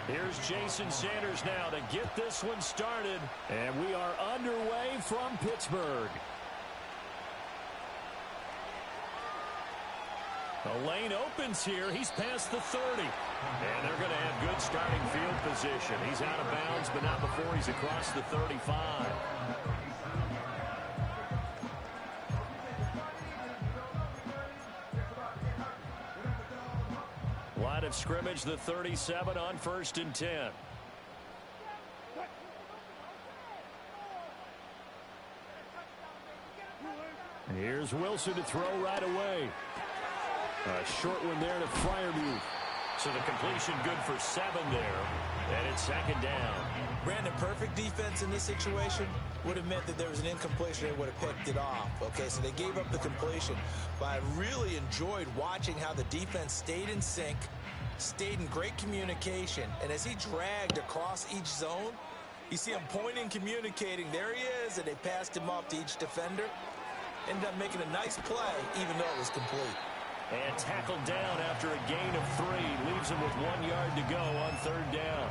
Here's Jason Sanders now to get this one started. And we are underway from Pittsburgh. The lane opens here. He's past the 30. And they're going to have good starting field position. He's out of bounds, but not before he's across the 35. Line of scrimmage, the 37 on 1st and 10. And here's Wilson to throw right away. A short one there to Freiermuth. So the completion good for 7 there. And it's 2nd down. Brandon, perfect defense in this situation would have meant that there was an incompletion. They would have picked it off. Okay, so they gave up the completion. But I really enjoyed watching how the defense stayed in sync, stayed in great communication. And as he dragged across each zone, you see him pointing, communicating. There he is, and they passed him off to each defender. Ended up making a nice play, even though it was complete. And tackled down after a gain of 3. Leaves him with 1 yard to go on 3rd down.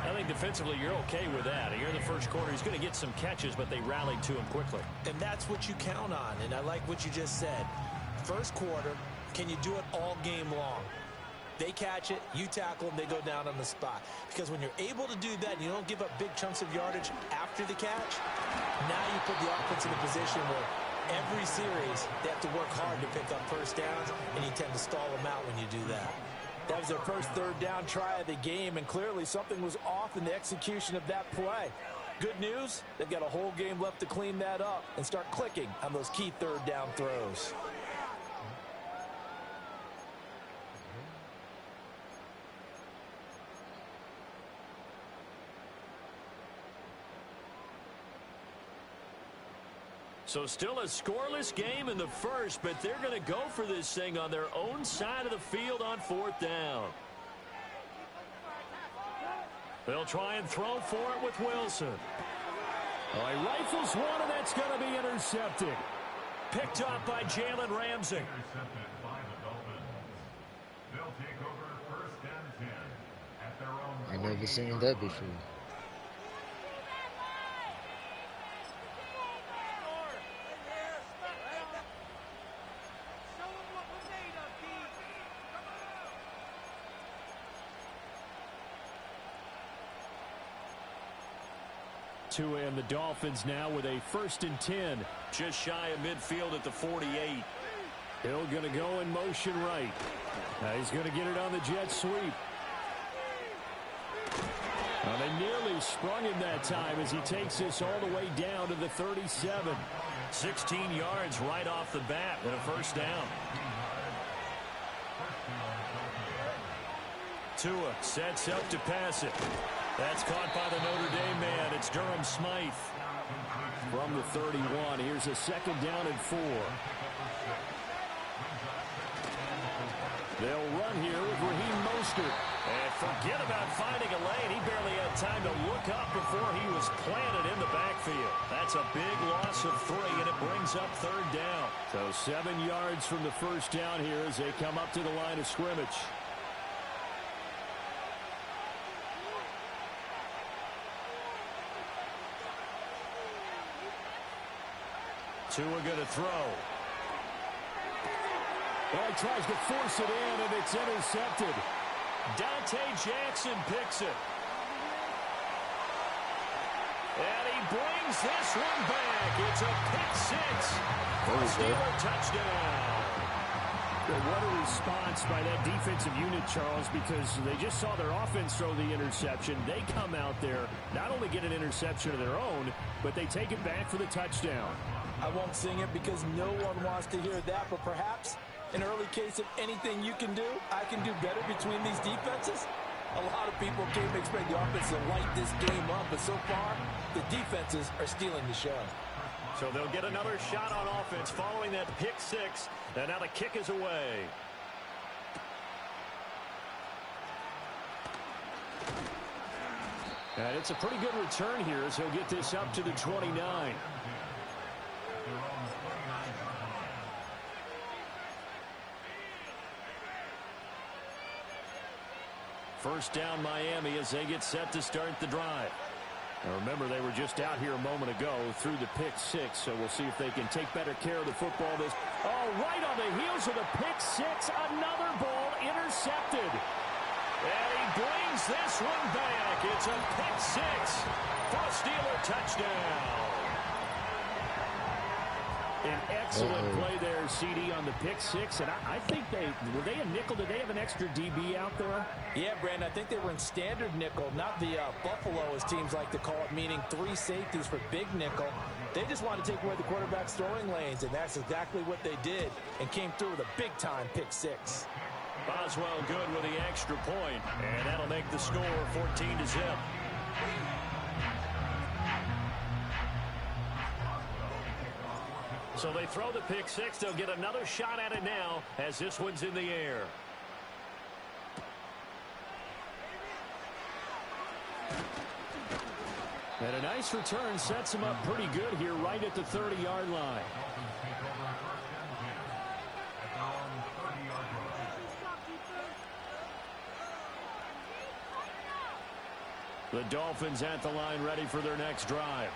I think defensively you're okay with that. Here in the first quarter, he's going to get some catches, but they rallied to him quickly. And that's what you count on, and I like what you just said. First quarter, can you do it all game long? They catch it, you tackle them, they go down on the spot. Because when you're able to do that and you don't give up big chunks of yardage after the catch, now you put the offense in a position where every series they have to work hard to pick up first downs, and you tend to stall them out when you do that. That was their first 3rd down try of the game, and clearly something was off in the execution of that play. Good news, they've got a whole game left to clean that up and start clicking on those key 3rd down throws. So still a scoreless game in the first, but they're going to go for this thing on their own side of the field on 4th down. They'll try and throw for it with Wilson. Oh, he rifles one, and that's going to be intercepted. Picked up by Jalen Ramsey. I've never seen that before. Tua and the Dolphins now with a 1st and 10. Just shy of midfield at the 48. Hill going to go in motion right. Now he's going to get it on the jet sweep. Well, they nearly sprung him that time as he takes this all the way down to the 37. 16 yards right off the bat and a 1st down. Tua sets up to pass it. That's caught by the Notre Dame man. It's Durham Smythe. From the 31, here's a 2nd down and 4. They'll run here with Raheem Mostert. And forget about finding a lane. He barely had time to look up before he was planted in the backfield. That's a big loss of 3, and it brings up 3rd down. So 7 yards from the 1st down here as they come up to the line of scrimmage. Tua going to throw. Well, he tries to force it in, and it's intercepted. Dante Jackson picks it. And he brings this one back. It's a pick 6. Steeler touchdown. Well, what a response by that defensive unit, Charles, because they just saw their offense throw the interception. They come out there, not only get an interception of their own, but they take it back for the touchdown. I won't sing it because no one wants to hear that, but perhaps an early case of anything you can do, I can do better between these defenses. A lot of people came to expect the offense to light this game up, but so far, the defenses are stealing the show. So they'll get another shot on offense following that pick 6, and now the kick is away. And it's a pretty good return here as he'll get this up to the 29. First down Miami as they get set to start the drive. Now remember, they were just out here a moment ago through the pick six, so we'll see if they can take better care of the football. Right on the heels of the pick six, another ball intercepted. And he brings this one back. It's a pick six for a Steeler touchdown. An excellent play there, CD, on the pick six. And I think were they a nickel? Did they have an extra DB out there? Yeah, Brandon, I think they were in standard nickel, not the Buffalo, as teams like to call it, meaning 3 safeties for big nickel. They just wanted to take away the quarterback's throwing lanes, and that's exactly what they did, and came through with a big-time pick six. Boswell good with the extra point, and that'll make the score 14-0. So they throw the pick six. They'll get another shot at it now as this one's in the air. And a nice return sets him up pretty good here right at the 30-yard line. The Dolphins at the line ready for their next drive.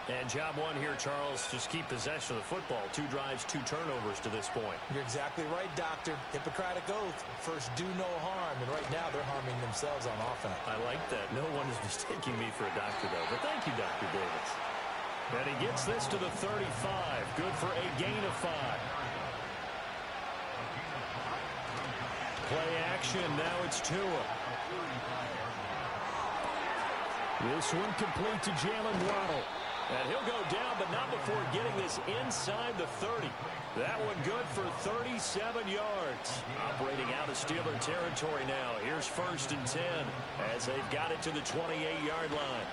And job one here, Charles, just keep possession of the football. 2 drives, 2 turnovers to this point. You're exactly right, Doctor. Hippocratic oath. First, do no harm. And right now, they're harming themselves on offense. I like that. No one is mistaking me for a doctor, though. But thank you, Dr. Davis. And he gets this to the 35. Good for a gain of 5. Play action. Now it's Tua. This one complete to Jalen Waddle. And he'll go down, but not before getting this inside the 30. That one good for 37 yards. Operating out of Steeler territory now. Here's 1st and 10 as they've got it to the 28-yard line.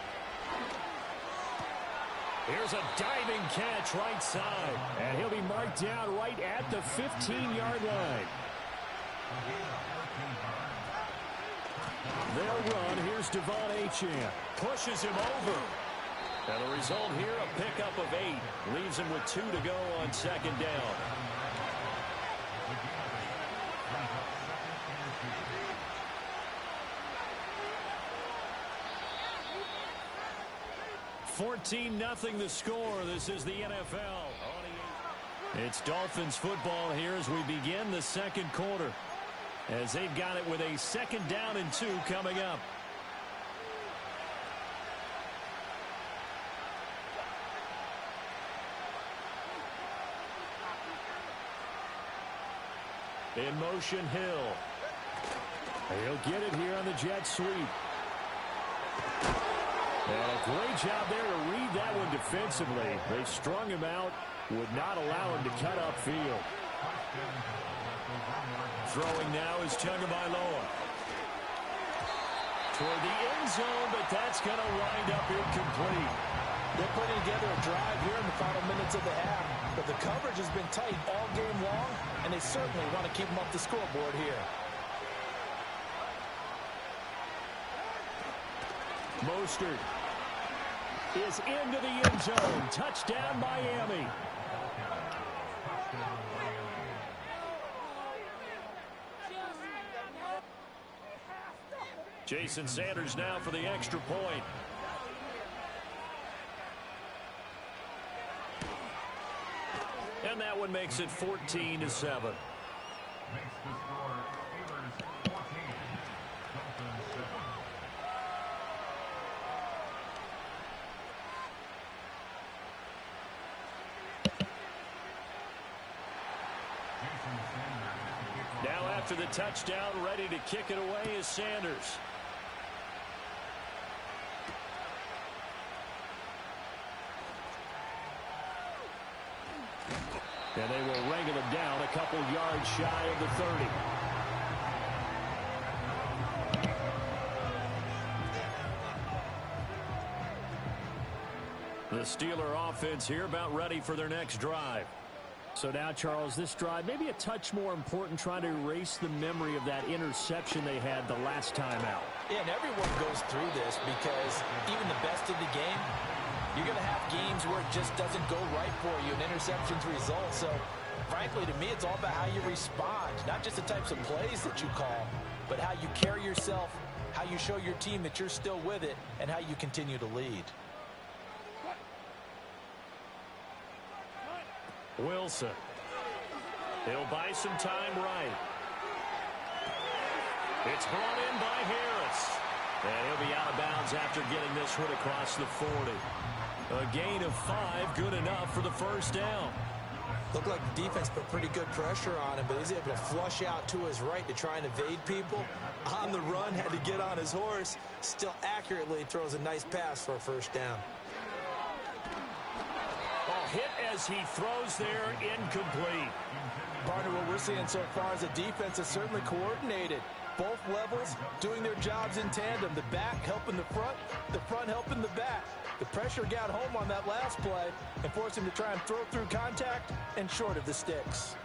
Here's a diving catch right side. And he'll be marked down right at the 15-yard line. They'll run. Here's Devon Achane. Pushes him over. And the result here, a pickup of 8. Leaves him with 2 to go on 2nd down. (14-0) the score. This is the NFL. It's Dolphins football here as we begin the 2nd quarter. As they've got it with a 2nd down and 2 coming up. In motion, Hill. He'll get it here on the jet sweep. And a great job there to read that one defensively. They strung him out, would not allow him to cut upfield. Throwing now is Tagovailoa. Toward the end zone, but that's going to wind up incomplete. They're putting together a drive here in the final minutes of the half, but the coverage has been tight all game long, and they certainly want to keep them up the scoreboard here. Mostert is into the end zone. Touchdown, Miami. Jason Sanders now for the extra point. And that one makes it 14-7. Now after the touchdown, ready to kick it away is Sanders. And they will wrangle him down a couple yards shy of the 30. The Steeler offense here about ready for their next drive. So now, Charles, this drive maybe a touch more important, trying to erase the memory of that interception they had the last time out. Yeah, and everyone goes through this because even the best of the game, you're going to have games where it just doesn't go right for you, and interceptions result. So, frankly, to me, it's all about how you respond, not just the types of plays that you call, but how you carry yourself how you show your team that you're still with it, and how you continue to lead. Wilson. He'll buy some time right. It's brought in by Harris. And he'll be out of bounds after getting this one across the 40. A gain of 5, good enough for the first down. Looked like the defense put pretty good pressure on him, but he's able to flush out to his right to try and evade people. On the run, had to get on his horse. Still accurately throws a nice pass for a first down. Hit as he throws there, incomplete. Partner, what we're seeing so far is the defense is certainly coordinated. Both levels doing their jobs in tandem. The back helping the front helping the back. The pressure got home on that last play and forced him to try and throw through contact and short of the sticks.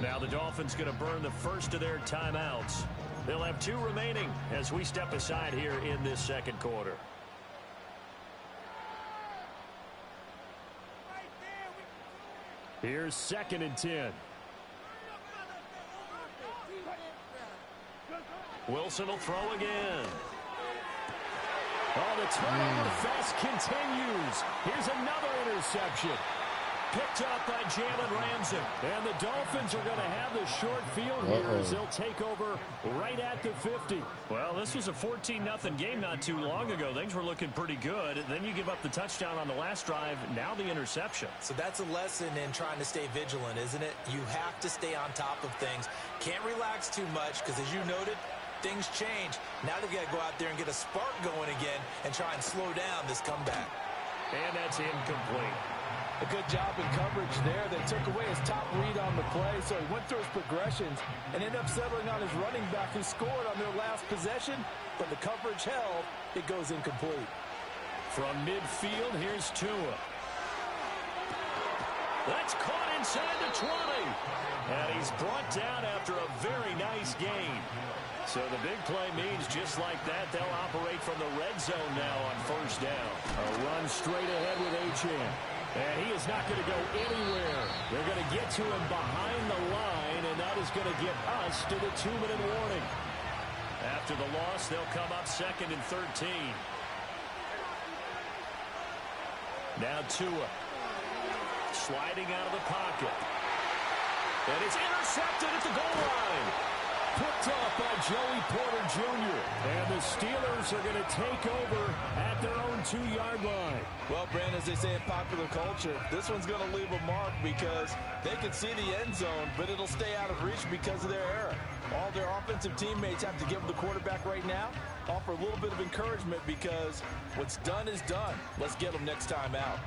Now the Dolphins going to burn the first of their timeouts. They'll have 2 remaining as we step aside here in this second quarter. Here's 2nd and 10. Wilson will throw again. Oh, the turnover fest continues. Here's another interception. Picked up by Jalen Ramsey. And the Dolphins are going to have the short field here as they'll take over right at the 50. Well, this was a 14-0 game not too long ago. Things were looking pretty good. Then you give up the touchdown on the last drive. Now the interception. So that's a lesson in trying to stay vigilant, isn't it? You have to stay on top of things. Can't relax too much because, as you noted, things change. Now they've got to go out there and get a spark going again and try and slow down this comeback. And that's incomplete. A good job in coverage there. They took away his top read on the play, so he went through his progressions and ended up settling on his running back who scored on their last possession, but the coverage held. It goes incomplete. From midfield, here's Tua. That's caught inside the 20. And he's brought down after a very nice gain. So the big play means just like that, they'll operate from the red zone now on first down. A run straight ahead with Achane. And he is not going to go anywhere. They're going to get to him behind the line, and that is going to get us to the 2-minute warning. After the loss, they'll come up 2nd and 13. Now Tua. Sliding out of the pocket. And it's intercepted at the goal line. Picked off by Joey Porter Jr. And the Steelers are going to take over at their own 2-yard line. Well, Brandon, as they say in popular culture, this one's going to leave a mark because they can see the end zone, but it'll stay out of reach because of their error. All their offensive teammates have to give the quarterback right now, offer a little bit of encouragement because what's done is done. Let's get them next time out.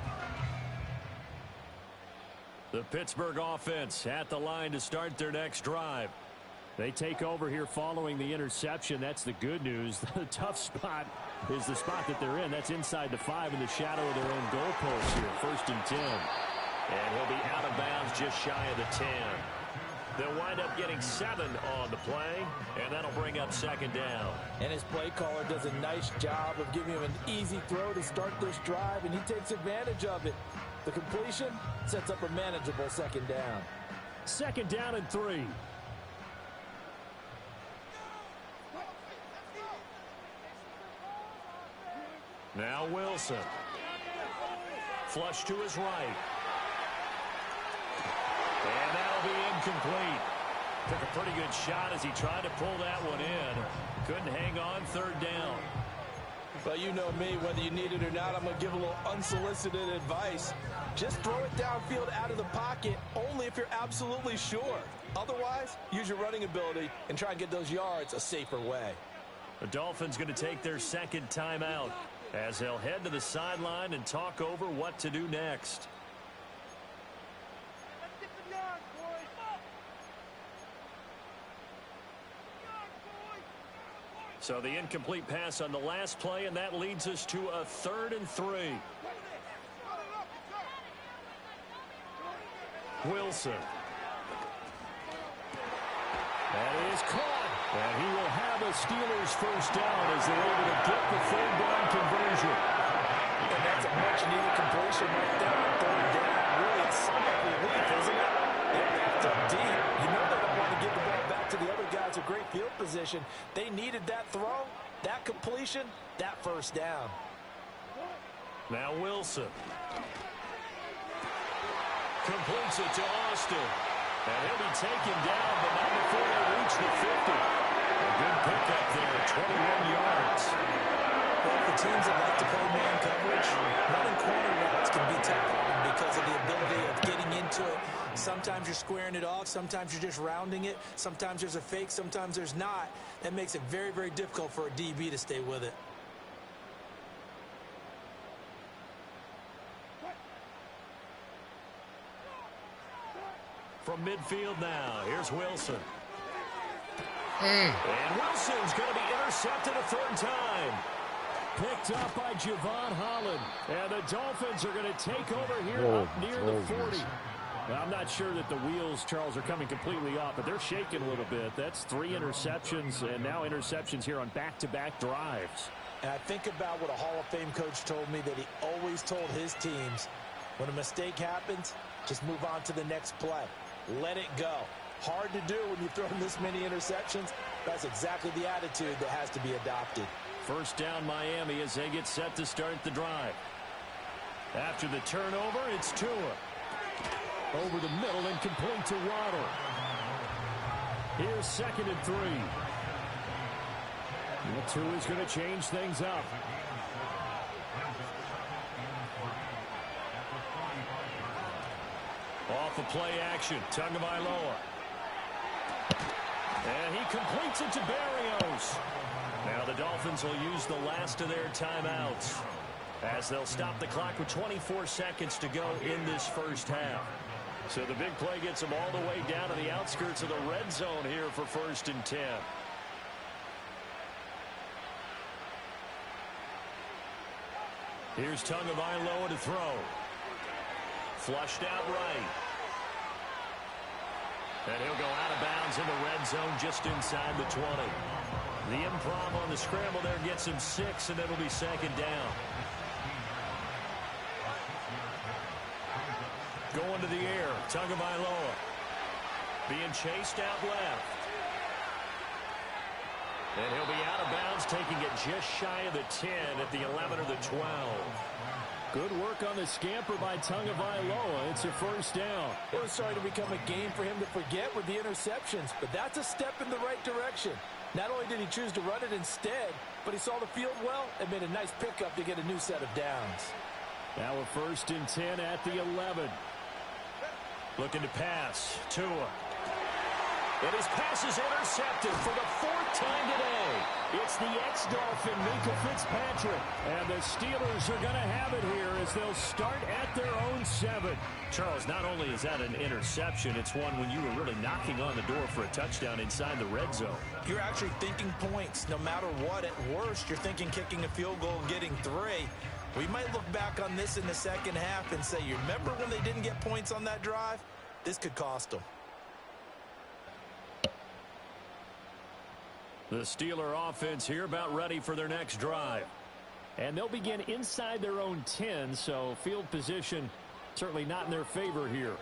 The Pittsburgh offense at the line to start their next drive. They take over here following the interception. That's the good news. The tough spot is the spot that they're in. That's inside the 5 in the shadow of their own goalpost here. 1st and 10. And he'll be out of bounds just shy of the 10. They'll wind up getting 7 on the play, and that'll bring up 2nd down. And his play caller does a nice job of giving him an easy throw to start this drive, and he takes advantage of it. The completion sets up a manageable 2nd down. 2nd down and 3. Now Wilson. Flush to his right. And that'll be incomplete. Took a pretty good shot as he tried to pull that one in. Couldn't hang on. 3rd down. Well, you know me, whether you need it or not, I'm going to give a little unsolicited advice. Just throw it downfield out of the pocket only if you're absolutely sure. Otherwise, use your running ability and try and get those yards a safer way. The Dolphins going to take their 2nd timeout as they'll head to the sideline and talk over what to do next. So the incomplete pass on the last play, and that leads us to a 3rd and 3. Wilson. That is caught. And he will have a Steelers first down as they're able to get the 3rd down conversion. And that's a much-needed completion right there on 3rd down. Really position. They needed that throw, that completion, that first down. Now Wilson. Completes it to Austin. And he'll be taken down, but not before they reach the 50. A good pickup there, 21 yards. Well, for teams that like to play man coverage, running corner routes can be tough on them because of the ability of getting into it. Sometimes you're squaring it off. Sometimes you're just rounding it. Sometimes there's a fake. Sometimes there's not. That makes it very, very difficult for a DB to stay with it. From midfield now, here's Wilson. And Wilson's going to be intercepted a third time. Picked up by Javon Holland. And the Dolphins are going to take over here up near the 40. Well, I'm not sure that the wheels, Charles, are coming completely off, but they're shaking a little bit. That's 3 interceptions, and now interceptions here on back-to-back drives. And I think about what a Hall of Fame coach told me, that he always told his teams, when a mistake happens, just move on to the next play. Let it go. Hard to do when you throw this many interceptions. That's exactly the attitude that has to be adopted. First down Miami as they get set to start the drive. After the turnover, it's Tua. Over the middle and complete to Waddle. Here's 2nd and 3. Tua's going to change things up. Off the play action, Tagovailoa. And he completes it to Berrios. Now the Dolphins will use the last of their timeouts as they'll stop the clock with 24 seconds to go in this first half. So the big play gets them all the way down to the outskirts of the red zone here for 1st and 10. Here's Tagovailoa to throw. Flushed out right. And he'll go out of bounds in the red zone just inside the 20. The improv on the scramble there gets him 6, and it'll be 2nd down. Going to the air, Tagovailoa. Being chased out left. And he'll be out of bounds, taking it just shy of the 10 at the 11 or the 12. Good work on the scamper by Tagovailoa. It's a 1st down. It was starting to become a game for him to forget with the interceptions, but that's a step in the right direction. Not only did he choose to run it instead, but he saw the field well and made a nice pickup to get a new set of downs. Now a 1st and 10 at the 11. Looking to pass. Tua. And his pass is intercepted for the 4th time today. It's the ex-Dolphin, Minka Fitzpatrick. And the Steelers are going to have it here as they'll start at their own 7. Charles, not only is that an interception, it's one when you were really knocking on the door for a touchdown inside the red zone. You're actually thinking points. No matter what, at worst, you're thinking kicking a field goal and getting 3. We might look back on this in the second half and say, you remember when they didn't get points on that drive? This could cost them. The Steeler offense here about ready for their next drive. And they'll begin inside their own 10, so field position certainly not in their favor here.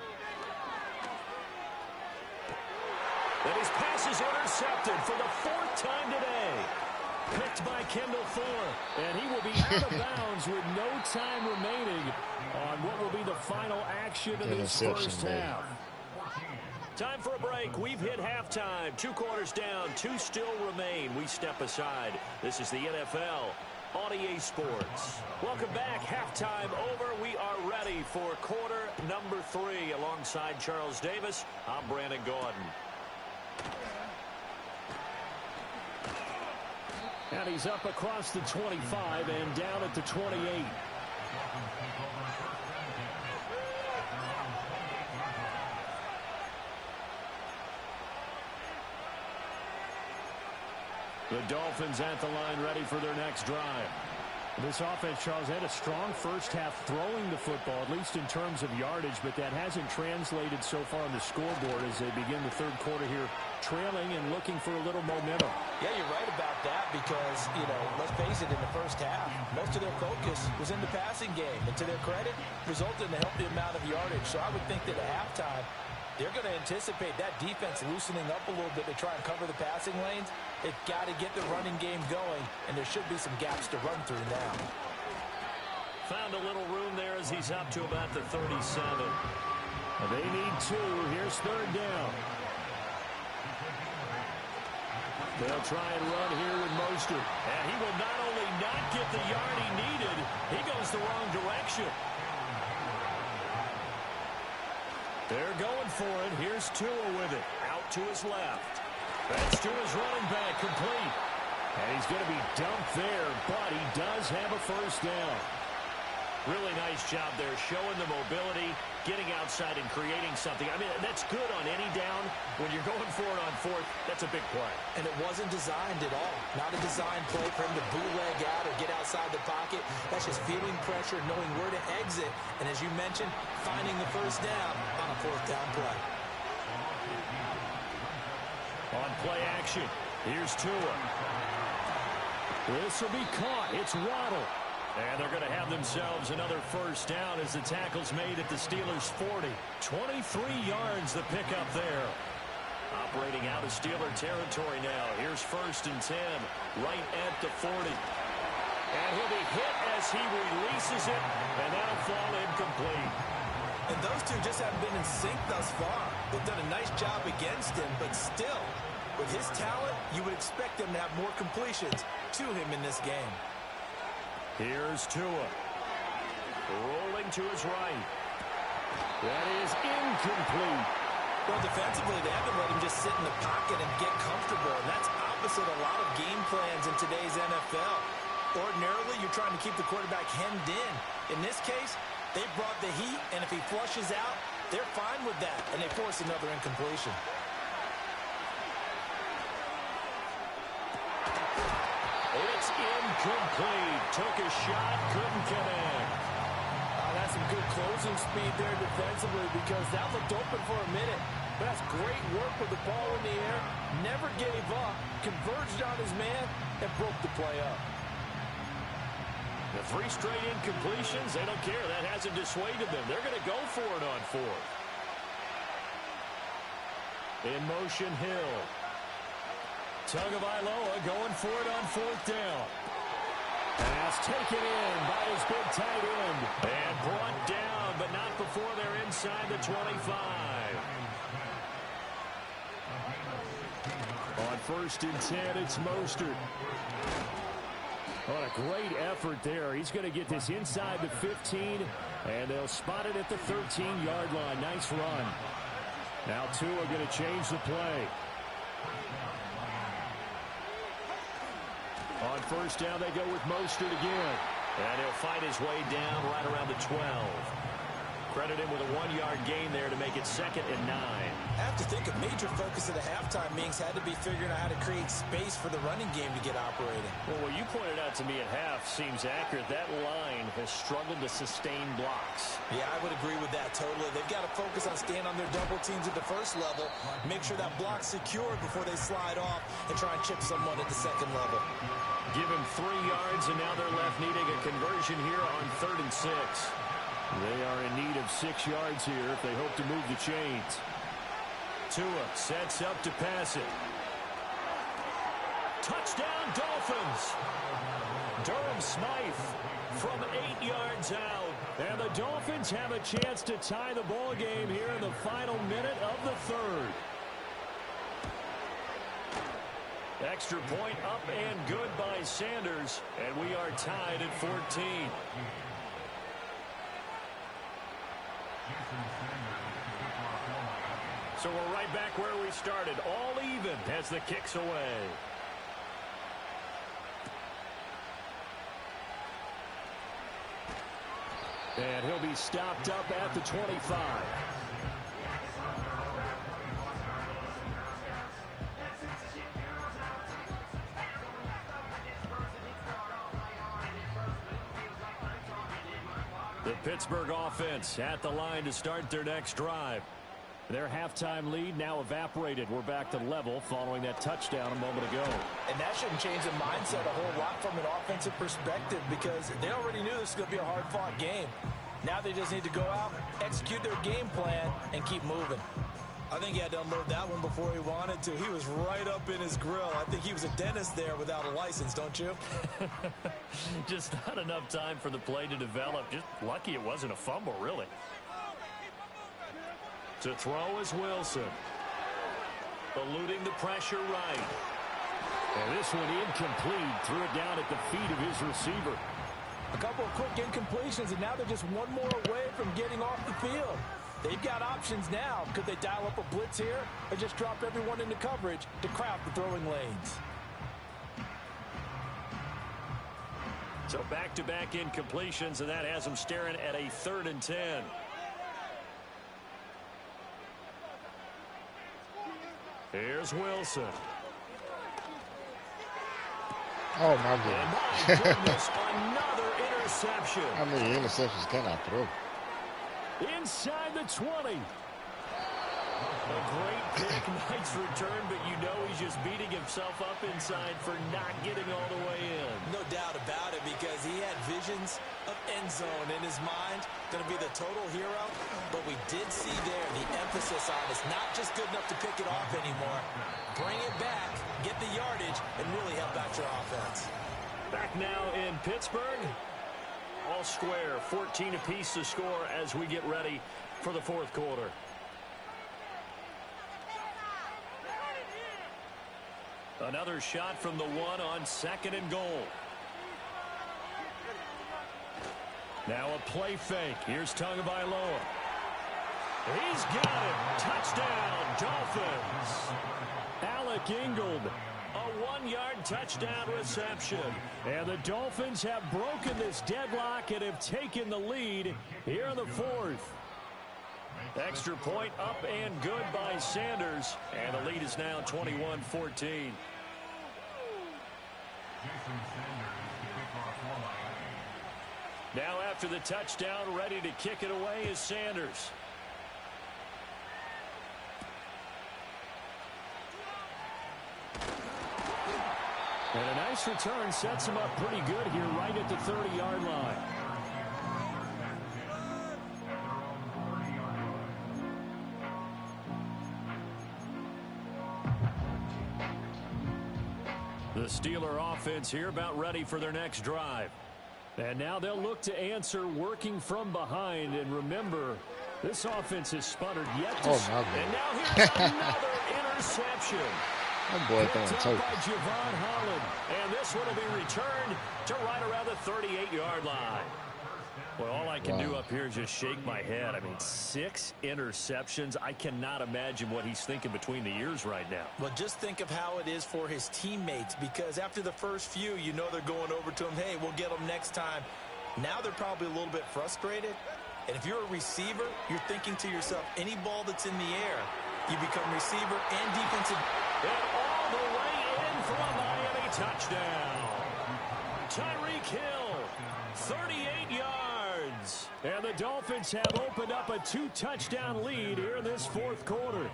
And his pass is intercepted for the 4th time today. Picked by Kendall Thorne. And he will be out of bounds with no time remaining on what will be the final action of this first half. Time for a break. We've hit halftime. 2 quarters down. 2 still remain. We step aside. This is the NFL on EA Sports. Welcome back. Halftime over. We are ready for quarter number 3. Alongside Charles Davis, I'm Brandon Gordon. And he's up across the 25 and down at the 28. The Dolphins at the line ready for their next drive. This offense, Charles, had a strong first half throwing the football, at least in terms of yardage, but that hasn't translated so far on the scoreboard as they begin the 3rd quarter here, trailing and looking for a little momentum. Yeah, you're right about that because, let's face it, in the first half, most of their focus was in the passing game. And to their credit, resulted in a healthy amount of yardage. So I would think that at halftime, they're going to anticipate that defense loosening up a little bit to try and cover the passing lanes. They've got to get the running game going, and there should be some gaps to run through now. Found a little room there as he's up to about the 37. They need 2. Here's third down. They'll try and run here with Mostert. And he will not only not get the yard he needed, he goes the wrong direction. They're going for it. Here's Tua with it. Out to his left. That's to his running back, complete. And he's going to be dumped there, but he does have a first down. Really nice job there, showing the mobility, getting outside and creating something. I mean, that's good on any down. When you're going for it on fourth, that's a big play. And it wasn't designed at all. Not a design play for him to bootleg out or get outside the pocket. That's just feeling pressure, knowing where to exit, and as you mentioned, finding the first down on a fourth down play. On play action, here's Tua. This will be caught. It's Waddle. And they're going to have themselves another first down as the tackle's made at the Steelers' 40. 23 yards the pickup there. Operating out of Steeler territory now. Here's first and 10, right at the 40. And he'll be hit as he releases it, and that'll fall incomplete. And those two just haven't been in sync thus far. They've done a nice job against him, but still, with his talent, you would expect them to have more completions to him in this game. Here's Tua. Rolling to his right. That is incomplete. Well, defensively, they haven't let him just sit in the pocket and get comfortable. And that's opposite a lot of game plans in today's NFL. Ordinarily, you're trying to keep the quarterback hemmed in. In this case, they brought the heat, and if he flushes out, they're fine with that, and they force another incompletion. It's incomplete. Took a shot, couldn't connect. That's some good closing speed there defensively because that looked open for a minute. But that's great work with the ball in the air. Never gave up, converged on his man, and broke the play up. The 3 straight incompletions, they don't care. That hasn't dissuaded them. They're going to go for it on fourth. In motion, Hill. Tagovailoa going for it on fourth down. Pass taken in by his big tight end. And brought down, but not before they're inside the 25. On first and 10, it's Mostert. What a great effort there. He's going to get this inside the 15, and they'll spot it at the 13-yard line. Nice run. Now Tua going to change the play. On first down, they go with Mostert again. And he'll fight his way down right around the 12. Credit him with a 1-yard gain there to make it 2nd and 9. I have to think a major focus of the halftime meetings had to be figuring out how to create space for the running game to get operating. Well, what you pointed out to me at half seems accurate. That line has struggled to sustain blocks. Yeah, I would agree with that totally. They've got to focus on staying on their double teams at the first level, make sure that block's secured before they slide off and try and chip someone at the second level. Give him 3 yards, and now they're left needing a conversion here on 3rd and 6. They are in need of 6 yards here if they hope to move the chains. Tua sets up to pass it. Touchdown, Dolphins! Durham Smythe from 8 yards out. And the Dolphins have a chance to tie the ball game here in the final minute of the 3rd. Extra point up and good by Sanders, and we are tied at 14. So we're right back where we started, all even as the kick's away. And he'll be stopped up at the 25. The Pittsburgh offense at the line to start their next drive. Their halftime lead now evaporated. We're back to level following that touchdown a moment ago. And that shouldn't change the mindset a whole lot from an offensive perspective because they already knew this was going to be a hard-fought game. Now they just need to go out, execute their game plan, and keep moving. I think he had to unload that one before he wanted to. He was right up in his grill. I think he was a dentist there without a license, don't you? Just not enough time for the play to develop. Just lucky it wasn't a fumble, really. To throw is Wilson. Eluding the pressure right. And this one incomplete. Threw it down at the feet of his receiver. A couple of quick incompletions, and now they're just one more away from getting off the field. They've got options now. Could they dial up a blitz here or just drop everyone into coverage to crowd the throwing lanes? So back-to-back incompletions, and that has them staring at a 3rd and 10. Here's Wilson. Oh, my goodness. My goodness, another interception. How many interceptions can I throw? Inside the 20. A great pick, nice return, but you know he's just beating himself up inside for not getting all the way in. No doubt about it, because he had visions of end zone in his mind. Going to be the total hero, but we did see there the emphasis on it's not just good enough to pick it off anymore. Bring it back, get the yardage, and really help out your offense. Back now in Pittsburgh. All square, 14 apiece to score as we get ready for the 4th quarter. Another shot from the 1 on 2nd and goal. Now a play fake. Here's Tagovailoa. He's got it. Touchdown, Dolphins. Alec Ingold. A 1-yard touchdown reception. And the Dolphins have broken this deadlock and have taken the lead here in the 4th. Extra point up and good by Sanders. And the lead is now 21-14. Now after the touchdown, ready to kick it away is Sanders. And a nice return sets him up pretty good here right at the 30-yard line. The Steeler offense here about ready for their next drive. And now they'll look to answer working from behind. And remember, this offense has sputtered yet to and now here's another interception. That boy throwing tape. By Javon Holland. And this one will be returned to right around the 38-yard line. Well, all I can do up here is just shake my head. I mean, 6 interceptions. I cannot imagine what he's thinking between the ears right now. Well, just think of how it is for his teammates, because after the first few, you know they're going over to him, hey, we'll get them next time. Now they're probably a little bit frustrated. And if you're a receiver, you're thinking to yourself, any ball that's in the air, you become receiver and defensive. And all the way in for a Miami touchdown. Tyreek Hill, 38 yards. And the Dolphins have opened up a 2-touchdown lead here in this 4th quarter.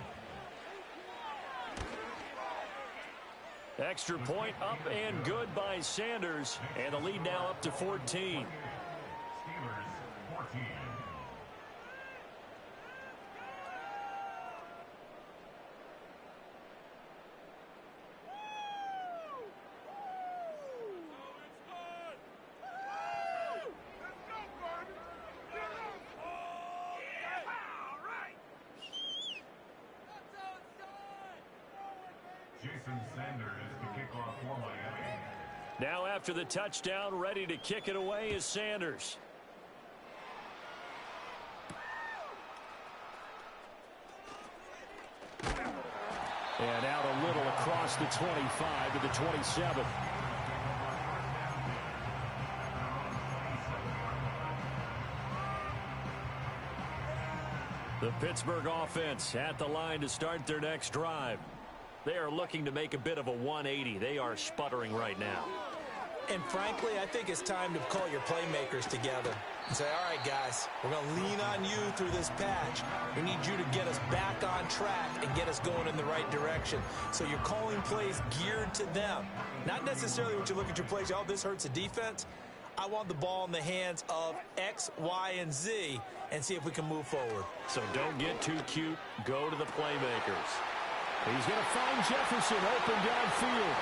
Extra point up and good by Sanders. And the lead now up to 14. Now after the touchdown, ready to kick it away is Sanders. And out a little across the 25 to the 27. The Pittsburgh offense at the line to start their next drive. They are looking to make a bit of a 180. They are sputtering right now. And frankly, I think it's time to call your playmakers together and say, all right, guys, we're going to lean on you through this patch. We need you to get us back on track and get us going in the right direction. So you're calling plays geared to them. Not necessarily what you look at your plays, oh, this hurts the defense. I want the ball in the hands of X, Y, and Z and see if we can move forward. So don't get too cute. Go to the playmakers. He's going to find Jefferson open downfield.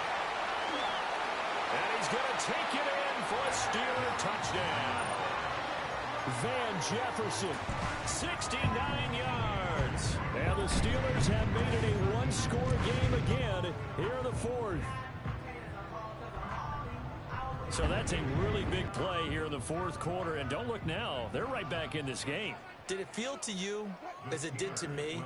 And he's going to take it in for a Steeler touchdown. Van Jefferson, 69 yards. And the Steelers have made it a one-score game again here in the fourth. So that's a really big play here in the fourth quarter. And don't look now, they're right back in this game. Did it feel to you, as it did to me,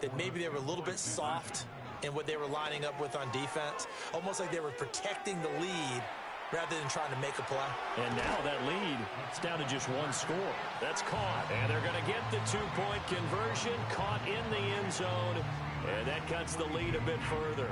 that maybe they were a little bit soft in what they were lining up with on defense? Almost like they were protecting the lead rather than trying to make a play. And now that lead, it's down to just one score. That's caught. And they're going to get the two-point conversion, caught in the end zone. And that cuts the lead a bit further.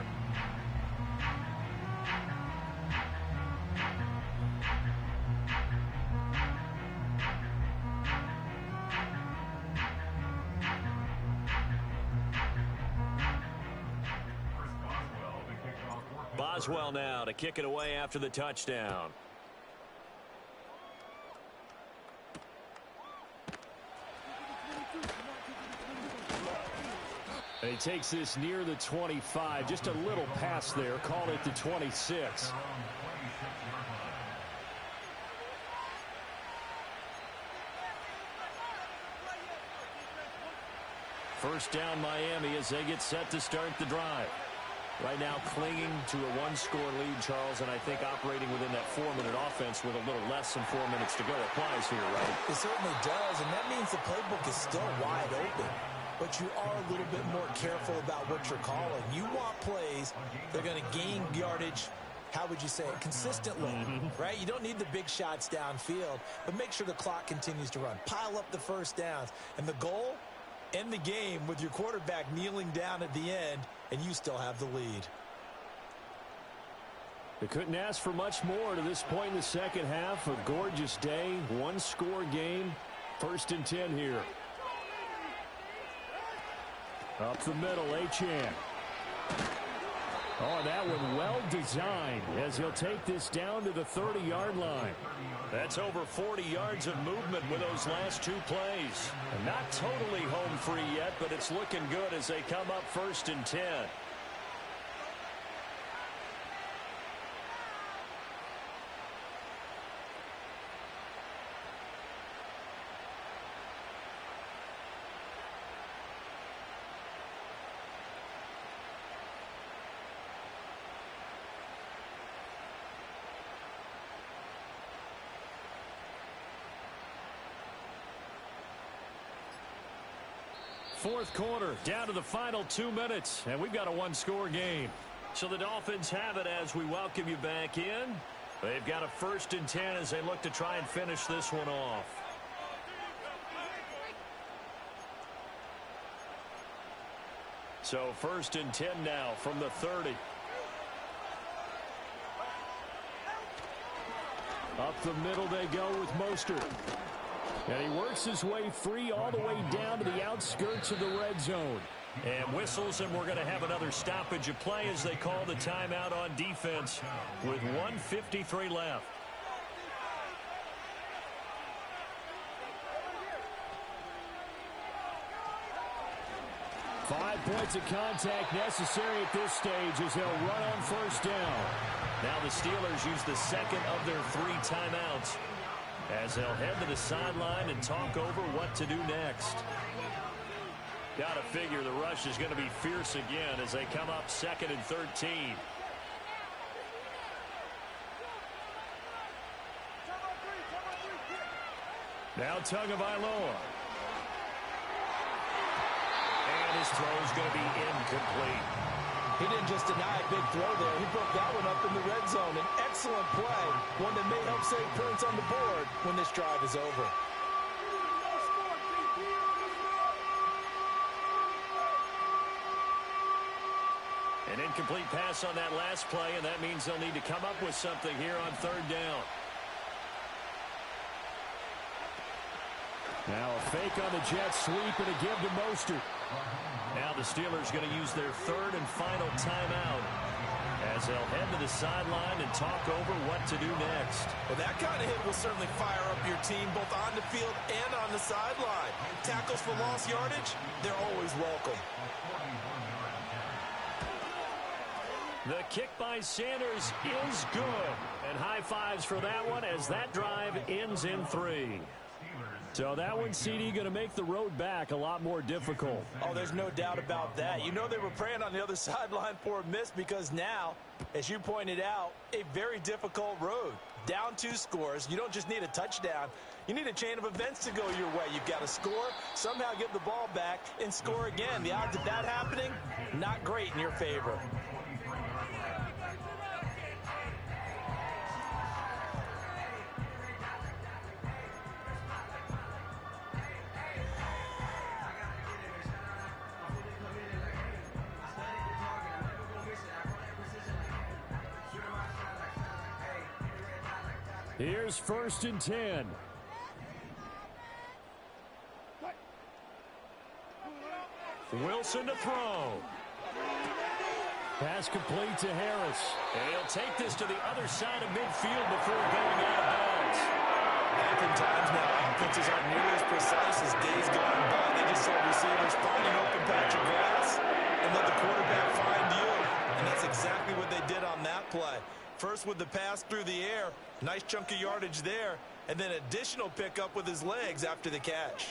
Boswell now to kick it away after the touchdown. And he takes this near the 25. Just a little pass there. Call it the 26. First down Miami as they get set to start the drive. Right now clinging to a one-score lead, Charles, and I think operating within that 4-minute offense with a little less than 4 minutes to go applies here, right? It certainly does, and that means the playbook is still wide open. But you are a little bit more careful about what you're calling. You want plays that are going to gain yardage, how would you say it, consistently, right? You don't need the big shots downfield, but make sure the clock continues to run. Pile up the first downs. And the goal, end the game with your quarterback kneeling down at the end, and you still have the lead. They couldn't ask for much more to this point in the second half. A gorgeous day, one-score game. 1st and 10 here. Up the middle, Achane. Oh, that one well designed as he'll take this down to the 30-yard line. That's over 40 yards of movement with those last two plays. And not totally home free yet, but it's looking good as they come up 1st and 10. Fourth quarter, down to the final 2 minutes, and we've got a one-score game. So the Dolphins have it as we welcome you back in. They've got a 1st and 10 as they look to try and finish this one off. So 1st and 10 now from the 30. Up the middle they go with Mostert. And he works his way free all the way down to the outskirts of the red zone. And whistles, and we're going to have another stoppage of play as they call the timeout on defense with 1:53 left. Five points of contact necessary at this stage as they'll run on 1st down. Now the Steelers use the second of their 3 timeouts as they'll head to the sideline and talk over what to do next. Got to figure the rush is going to be fierce again as they come up 2nd and 13. Now Tagovailoa. And his throw is going to be incomplete. He didn't just deny a big throw there. He broke that one up in the red zone. An excellent play, one that may help save points on the board when this drive is over. An incomplete pass on that last play, and that means they'll need to come up with something here on 3rd down. Now a fake on the jet sweep and a give to Mostert. Now the Steelers going to use their 3rd and final timeout as they'll head to the sideline and talk over what to do next. Well, that kind of hit will certainly fire up your team both on the field and on the sideline. Tackles for lost yardage, they're always welcome. The kick by Sanders is good. And high fives for that one as that drive ends in 3. So that one, CD, going to make the road back a lot more difficult. Oh, there's no doubt about that. You know they were praying on the other sideline for a miss because now, as you pointed out, a very difficult road. Down 2 scores. You don't just need a touchdown. You need a chain of events to go your way. You've got to score, somehow get the ball back, and score again. The odds of that happening, not great in your favor. Here's 1st and 10. Wilson to throw. Pass complete to Harris. And he'll take this to the other side of midfield before going out of bounds. Oftentimes now, offenses aren't nearly as precise as days gone by. They just saw receivers find an open patch of grass and let the quarterback find you. And that's exactly what they did on that play. First with the pass through the air, nice chunk of yardage there, and then additional pickup with his legs after the catch.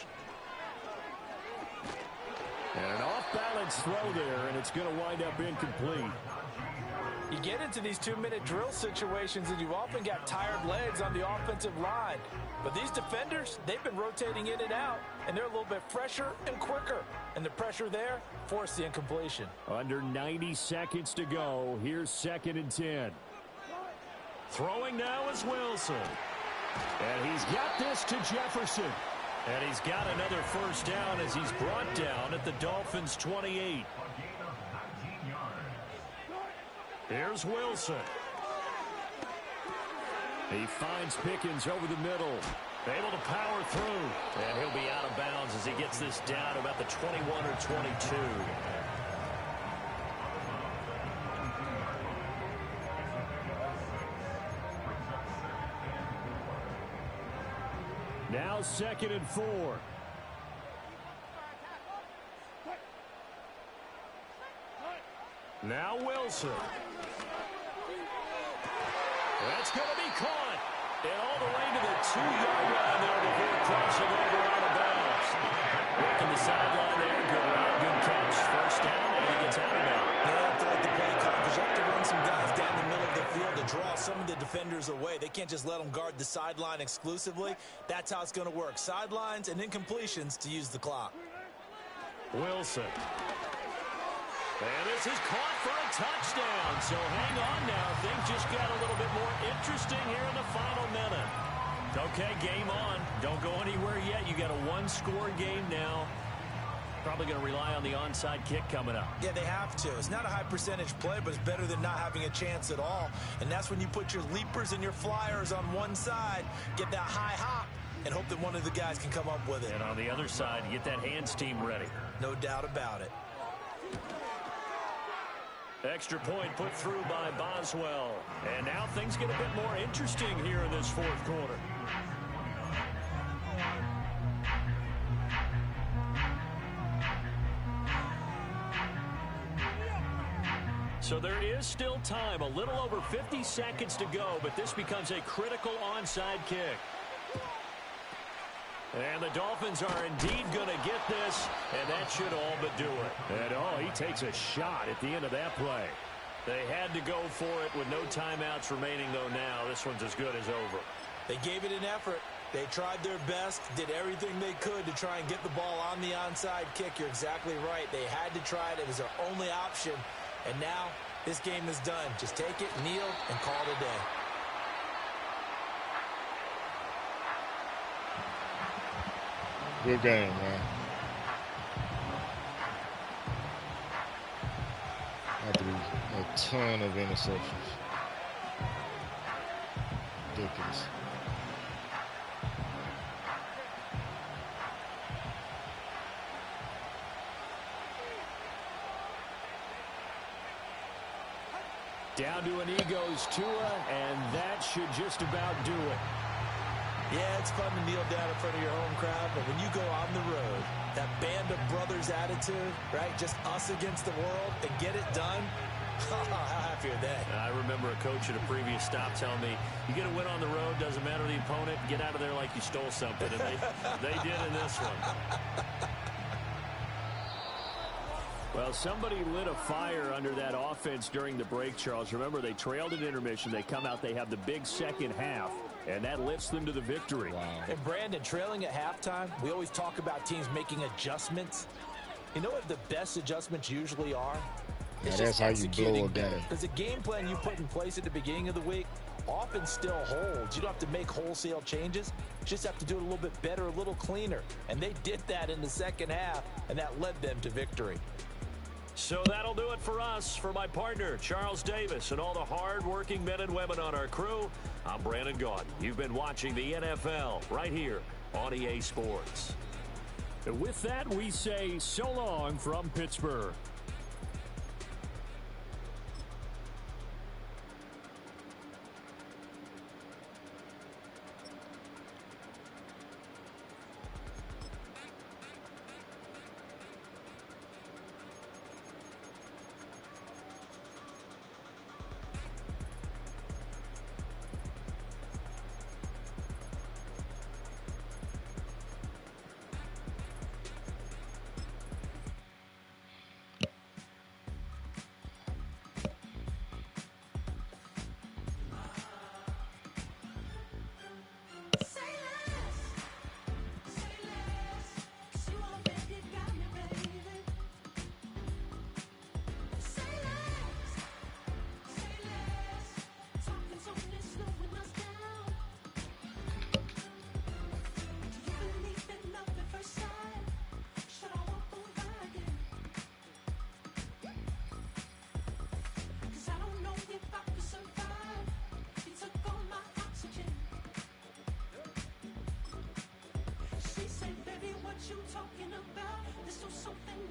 And an off-balance throw there, and it's going to wind up incomplete. You get into these 2-minute drill situations, and you've often got tired legs on the offensive line. But these defenders, they've been rotating in and out, and they're a little bit fresher and quicker. And the pressure there forced the incompletion. Under 90 seconds to go. Here's 2nd and 10. Throwing now is Wilson. And he's got this to Jefferson. And he's got another 1st down as he's brought down at the Dolphins' 28. Here's Wilson. He finds Pickens over the middle. Able to power through. And he'll be out of bounds as he gets this down about the 21 or 22. Now 2nd and 4. Now Wilson. That's going to be caught. And all the way to the 2-yard line there before crossing over out of bounds. Working the sideline there. Good route, good catch. 1st down, and he gets out of there. They have to like the play clock because you have to run some guys down the middle of the field to draw some of the defenders away. They can't just let them guard the sideline exclusively. That's how it's going to work. Sidelines and incompletions to use the clock. Wilson. And this is caught for a touchdown. So hang on now. Things just got a little bit more interesting here in the final minute. Okay, game on. Don't go anywhere yet. You got a 1-score game now. Probably going to rely on the onside kick coming up. Yeah, they have to. It's not a high percentage play, but it's better than not having a chance at all. And that's when you put your leapers and your flyers on one side, get that high hop, and hope that one of the guys can come up with it. And on the other side, get that hands team ready. No doubt about it. Extra point put through by Boswell. And now things get a bit more interesting here in this 4th quarter. So there is still time, a little over 50 seconds to go, but this becomes a critical onside kick. And the Dolphins are indeed going to get this, and that should all but do it. And, oh, he takes a shot at the end of that play. They had to go for it with no timeouts remaining, though now. This one's as good as over. They gave it an effort. They tried their best, did everything they could to try and get the ball on the onside kick. You're exactly right. They had to try it. It was their only option. And now this game is done. Just take it, kneel, and call it a day. Good game, man. After a ton of interceptions. Ridiculous. Down to a knee goes Tua, and that should just about do it. Yeah, it's fun to kneel down in front of your home crowd, but when you go on the road, that band of brothers attitude, right, just us against the world, and get it done, how happy are they? I remember a coach at a previous stop telling me, you get a win on the road, doesn't matter the opponent, get out of there like you stole something, and they did in this one. Well, somebody lit a fire under that offense during the break, Charles. Remember, they trailed at intermission. They come out, they have the big second half, and that lifts them to the victory. Wow. And, Brandon, trailing at halftime, we always talk about teams making adjustments. You know what the best adjustments usually are? Yeah, that's how you blow a game. Because the game plan you put in place at the beginning of the week often still holds. You don't have to make wholesale changes. You just have to do it a little bit better, a little cleaner. And they did that in the second half, and that led them to victory. So that'll do it for us. For my partner, Charles Davis, and all the hard-working men and women on our crew, I'm Brandon Gaudin. You've been watching the NFL right here on EA Sports. And with that, we say so long from Pittsburgh. You talking about? This was something